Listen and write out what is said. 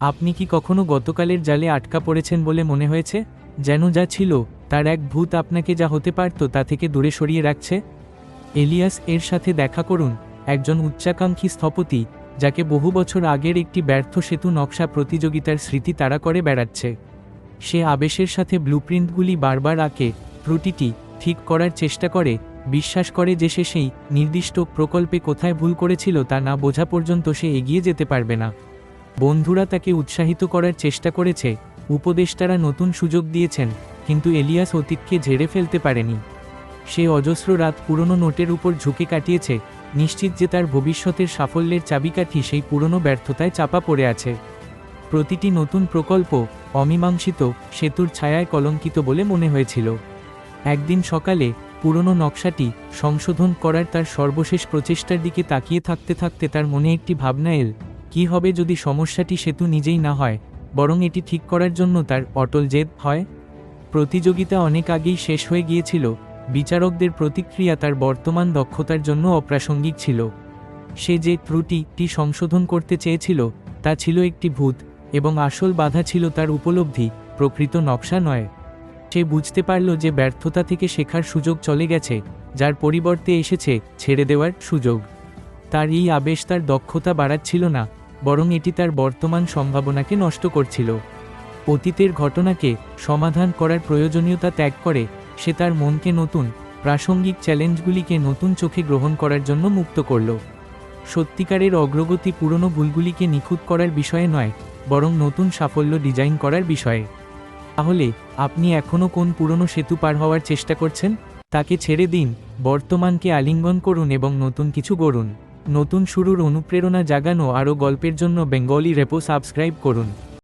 আপনি কি কখনো গতকালের জালে আটকা পড়েছেন বলে মনে হয়েছে, যেন যা ছিল তার এক ভূত আপনাকে যা হতে পারত তা থেকে দূরে সরিয়ে রাখছে? এলিয়াস এর সাথে দেখা করুন, একজন উচ্চাকাঙ্ক্ষী স্থপতি যাকে বহু বছর আগের একটি ব্যর্থ সেতু নকশা প্রতিযোগিতার স্মৃতি তাড়া করে বেড়াচ্ছে। সে আবেশের সাথে ব্লুপ্রিন্টগুলি বারবার আঁকে, ত্রুটিটি ঠিক করার চেষ্টা করে, বিশ্বাস করে যে সে সেই নির্দিষ্ট প্রকল্পে কোথায় ভুল করেছিল তা না বোঝা পর্যন্ত সে এগিয়ে যেতে পারবে না। বন্ধুরা তাকে উৎসাহিত করার চেষ্টা করেছে, উপদেষ্টারা নতুন সুযোগ দিয়েছেন, কিন্তু এলিয়াস অতীতকে ঝেড়ে ফেলতে পারেনি। সে অজস্র রাত পুরনো নোটের উপর ঝুঁকে কাটিয়েছে, নিশ্চিত যে তার ভবিষ্যতের সাফল্যের চাবিকাঠি সেই পুরনো ব্যর্থতায় চাপা পড়ে আছে। প্রতিটি নতুন প্রকল্প অমীমাংসিত সেতুর ছায়ায় কলঙ্কিত বলে মনে হয়েছিল। একদিন সকালে পুরনো নকশাটি সংশোধন করার তার সর্বশেষ প্রচেষ্টার দিকে তাকিয়ে থাকতে থাকতে তার মনে একটি ভাবনা এল, কী হবে যদি সমস্যাটি সেতু নিজেই না হয়, বরং এটি ঠিক করার জন্য তার অটল জেদ হয়। প্রতিযোগিতা অনেক আগেই শেষ হয়ে গিয়েছিল, বিচারকদের প্রতিক্রিয়া তার বর্তমান দক্ষতার জন্য অপ্রাসঙ্গিক ছিল। সে যে ত্রুটিটি সংশোধন করতে চেয়েছিল তা ছিল একটি ভূত, এবং আসল বাধা ছিল তার উপলব্ধি, প্রকৃত নকশা নয়। সে বুঝতে পারল যে ব্যর্থতা থেকে শেখার সুযোগ চলে গেছে, যার পরিবর্তে এসেছে ছেড়ে দেওয়ার সুযোগ। তার এই আবেশ তার দক্ষতা বাড়াচ্ছিল না, বরং এটি তার বর্তমান সম্ভাবনাকে নষ্ট করছিল। অতীতের ঘটনাকে সমাধান করার প্রয়োজনীয়তা ত্যাগ করে সে তার মনকে নতুন, প্রাসঙ্গিক চ্যালেঞ্জগুলিকে নতুন চোখে গ্রহণ করার জন্য মুক্ত করল। সত্যিকারের অগ্রগতি পুরনো ভুলগুলিকে নিখুঁত করার বিষয়ে নয়, বরং নতুন সাফল্য ডিজাইন করার বিষয়ে। তাহলে আপনি এখনও কোন পুরনো সেতু পার হওয়ার চেষ্টা করছেন? তাকে ছেড়ে দিন, বর্তমানকে আলিঙ্গন করুন এবং নতুন কিছু গড়ুন। নতুন শুরুর অনুপ্রেরণা জাগানো আরও গল্পের জন্য বেঙ্গলি রেপো সাবস্ক্রাইব করুন।